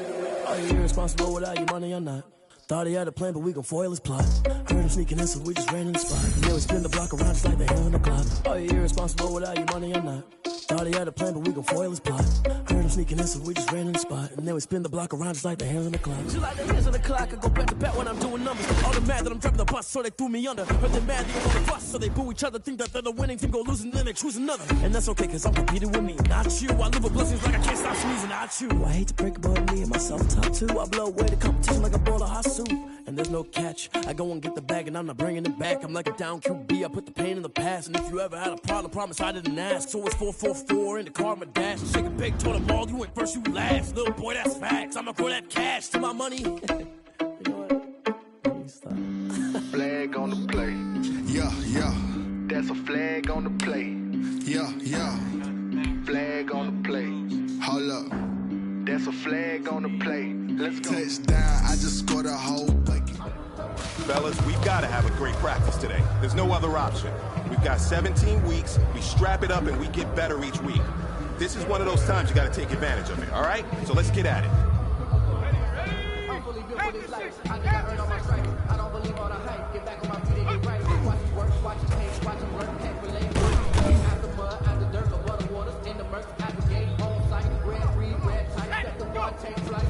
Are you irresponsible without your money or not? Thought he had a plan, but we gon' foil his plot. Heard him sneaking in, so we just ran in the spot. And then we spin the block around just like the hand on the clock. Are you irresponsible without your money or not? Thought he had a plan, but we gon' foil his plot. Heard him sneaking in, so we just ran in the spot. And then we spin the block around just like the hands on the clock. Just like the hands on the clock, I go back to back when I'm doing numbers. All the mad that I'm driving the bus, so they threw me under. Heard they mad that I'm on the bus, so they boo each other. Think that they're the winning team, go losing, then they choose another. And that's okay, cause I'm competing with me, not you. I live with blessings like I can't stop sneezing, not you. I hate to break it, but me and myself top two. I blow away the competition like a bowl of hot soup. And there's no catch. I go and get the bag and I'm not bringing it back. I'm like a down QB. I put the pain in the past. And if you ever had a problem, promise I didn't ask. So it's 4-4-4 in the car, my dash. Shake a big, told them all, you went first, you last. Little boy, that's facts. I'ma throw that cash to my money. You know what? Stop. Flag on the play. Yeah, yeah. That's a flag on the play. Yeah, yeah. Flag on the play. Hold up. That's a flag on the play. Let's go. Touchdown, I just scored a whole bucket. Fellas, we've got to have a great practice today. There's no other option. We've got 17 weeks, we strap it up and we get better each week. This is one of those times you got to take advantage of it, all right? So let's get at it. I'm fully built for this life. I think I earned all my stripes. I don't believe all the hype. Get back on my feet and get right. Watch it work, watch it change, watch it work, can't relate. Out the mud, out the dirt, the water waters, in the murk, out the gate, on site, red, free, red, tight, set the bar, take flight.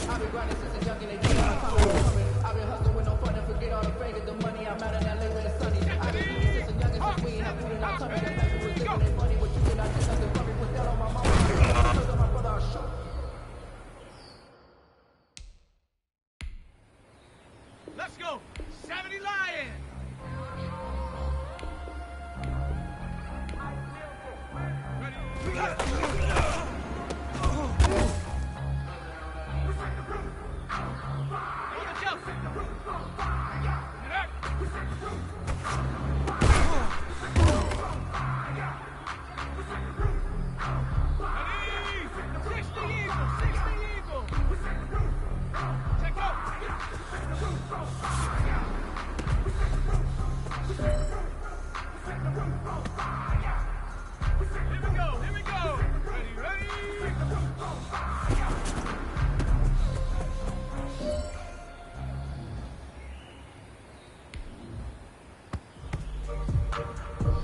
I've been grinding since a junkie, they keep my power coming. I've been hustling with no fun and forget all the favors, the money I'm out in LA where the sun is. I've been eating since a youngin' since we ain't have food in our tummy. That type of was living ain't funny, what you did, I just have to worry. Put that on my mama, because of my brother, I'll show. Let's go. 70 Lions. Here we go. Ready.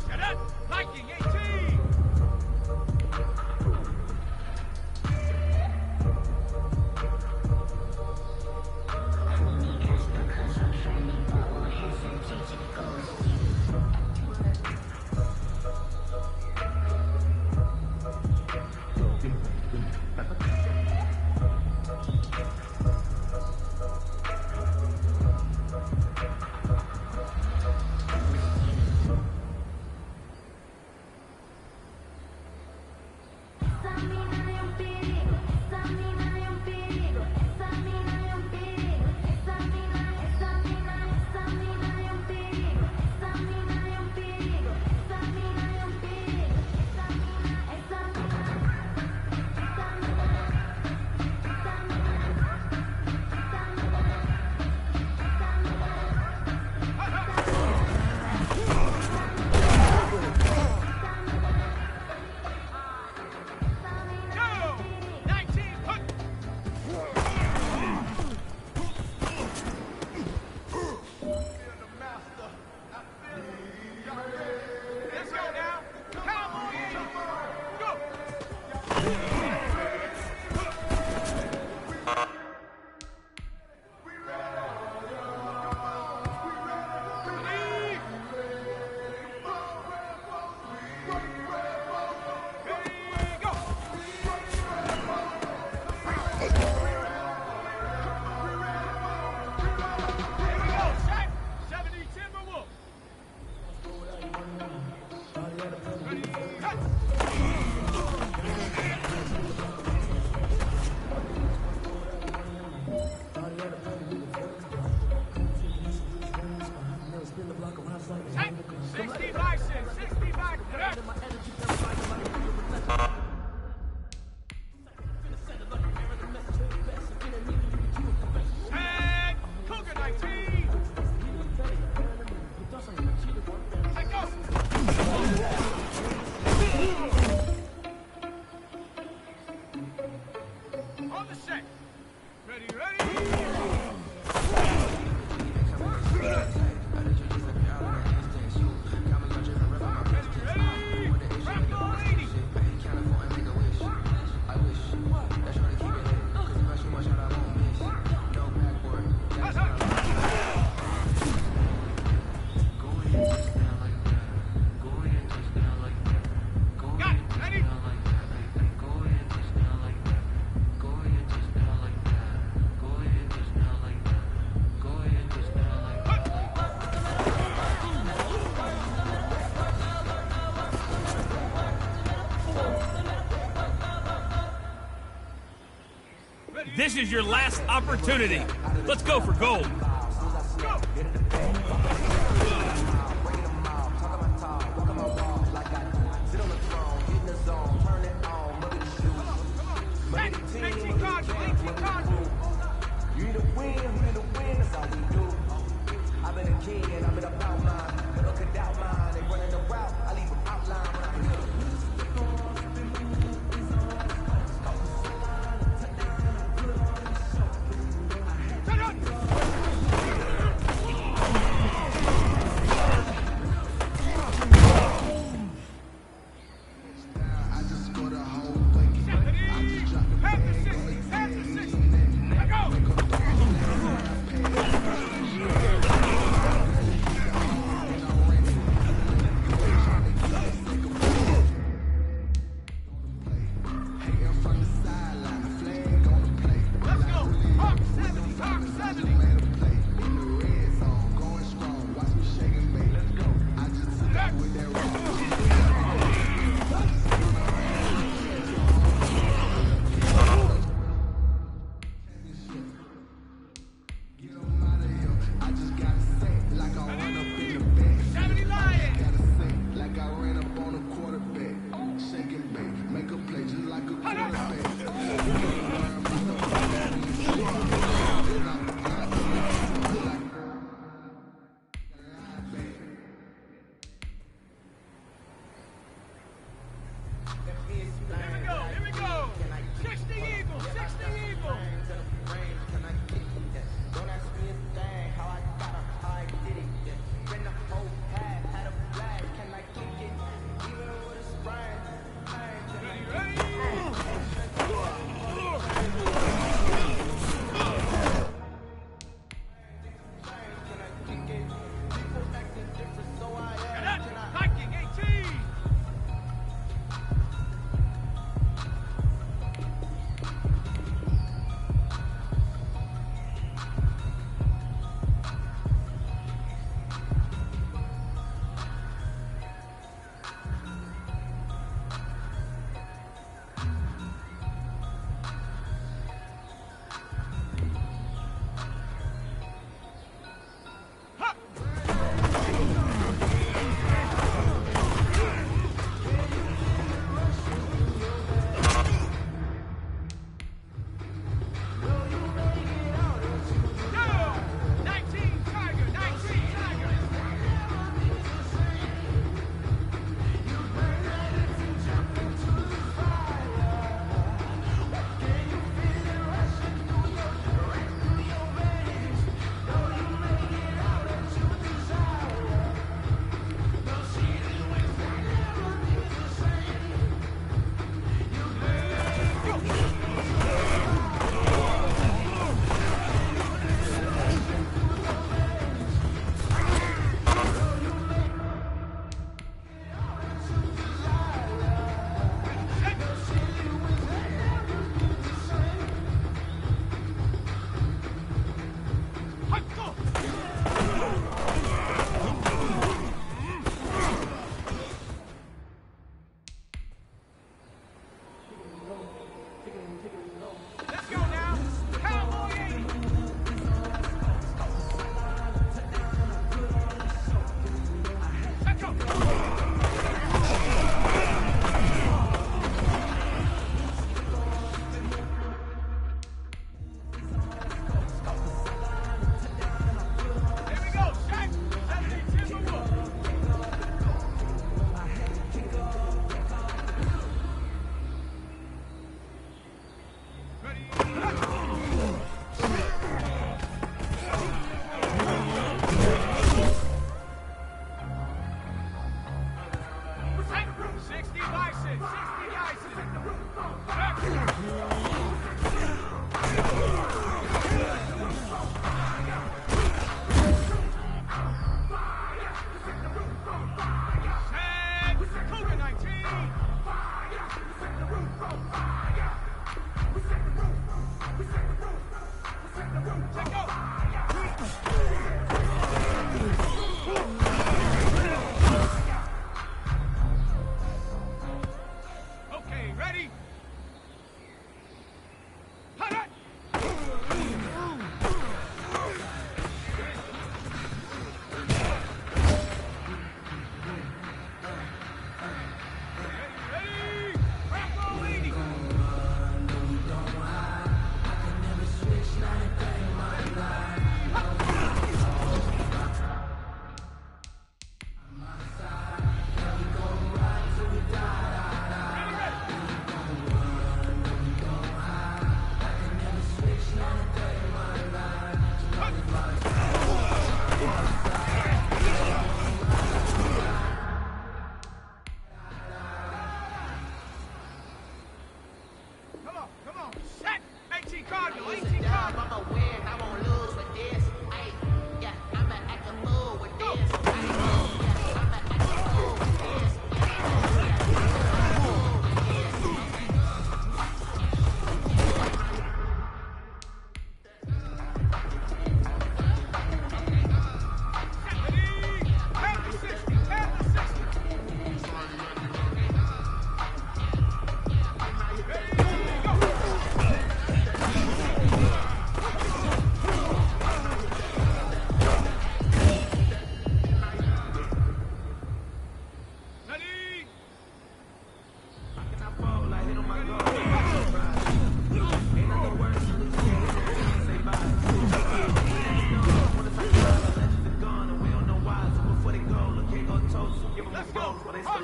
Cadet Viking 18. This is your last opportunity. Let's go for gold. Go!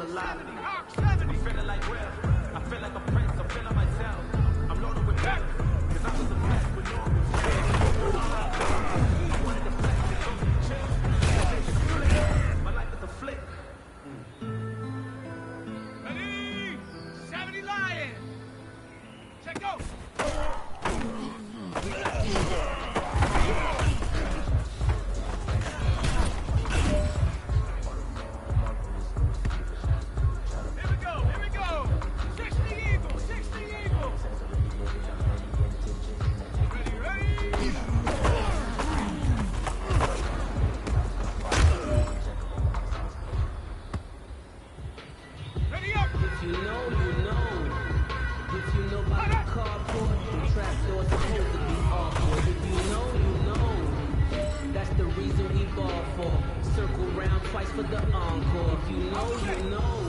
feel alive. I'm feeling like real. I feel like a prince. I'm feeling myself. I'm loaded with death. Cause I was a mess with no wanted to flex and go to the chill. My life is a flick. Ready? 70 Lions. Check go. For the encore, if you know, you know.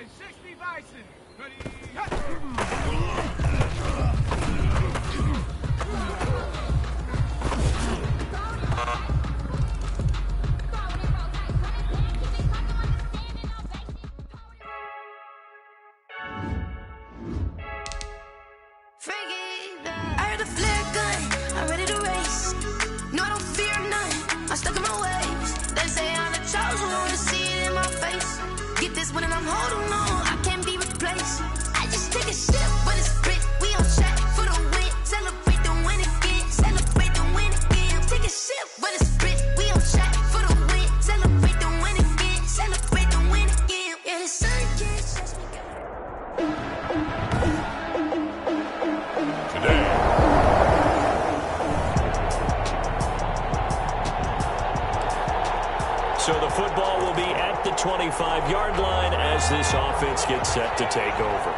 60 Bison. Ready? I heard the flare gun, I'm ready to race. No, I don't fear none, I'm stuck in my ways. They say I'm the chosen one, to see it in my face. Get this one and I'm holding on, I can't be replaced. I just take a sip, but it's split, we on track for the win. Celebrate the win again, celebrate the win again. Take a sip, but it's split, we on track for the win. Celebrate the win again, celebrate the win again. Yeah, the sun gets So the football will be at the 25-yard line as this offense gets set to take over.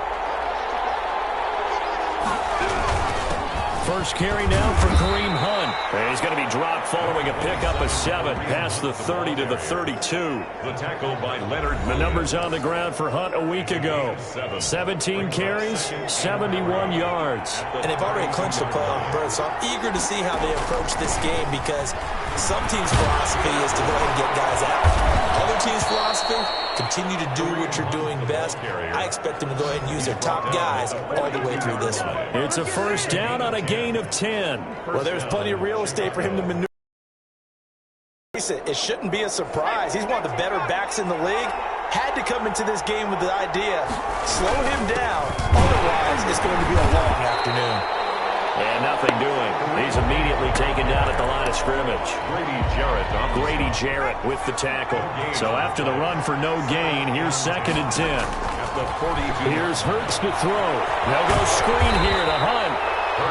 First carry now for Kareem Hunt. And he's going to be dropped following a pickup of 7 past the 30 to the 32. The tackle by Leonard. The numbers on the ground for Hunt a week ago. 17 carries, 71 yards. And they've already clinched a playoff berth, so I'm eager to see how they approach this game because some teams' philosophy is to go ahead and get guys out. Other teams' philosophy, continue to do what you're doing best. I expect them to go ahead and use their top guys all the way through this one. It's a first down on a gain of 10. Well, there's plenty of real estate for him to maneuver. It shouldn't be a surprise. He's one of the better backs in the league. Had to come into this game with the idea, slow him down. Otherwise, it's going to be a long afternoon. And nothing doing. He's immediately taken down at the line of scrimmage. Grady Jarrett with the tackle. So after the run for no gain, here's 2nd and 10. Here's Hurts to throw. They'll go screen here to Hunt.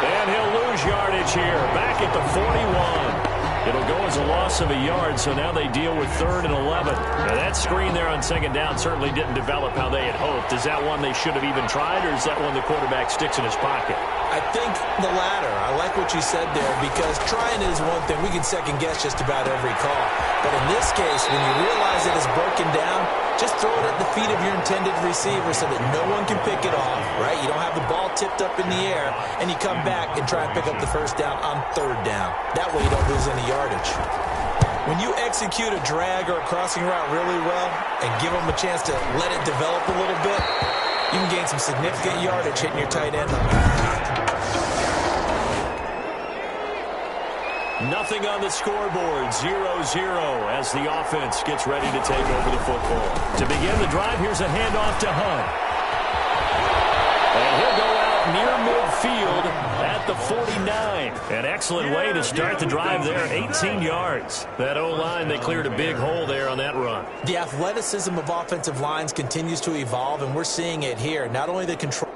And he'll lose yardage here. Back at the 41. It'll go as a loss of a yard, so now they deal with 3rd and 11. Now that screen there on 2nd down certainly didn't develop how they had hoped. Is that one they should have even tried, or is that one the quarterback sticks in his pocket? I think the latter. I like what you said there because trying is one thing. We can second guess just about every call. But in this case, when you realize it is broken down, just throw it at the feet of your intended receiver so that no one can pick it off, right? You don't have the ball tipped up in the air, and you come back and try and pick up the first down on 3rd down. That way you don't lose any yardage. When you execute a drag or a crossing route really well and give them a chance to let it develop a little bit, you can gain some significant yardage hitting your tight end. Nothing on the scoreboard, 0-0 as the offense gets ready to take over the football. To begin the drive, here's a handoff to Hunt. And he'll go out near midfield at the 49. An excellent way to start the drive there, 18 yards. That O-line, they cleared a big hole there on that run. The athleticism of offensive lines continues to evolve, and we're seeing it here. Not only the control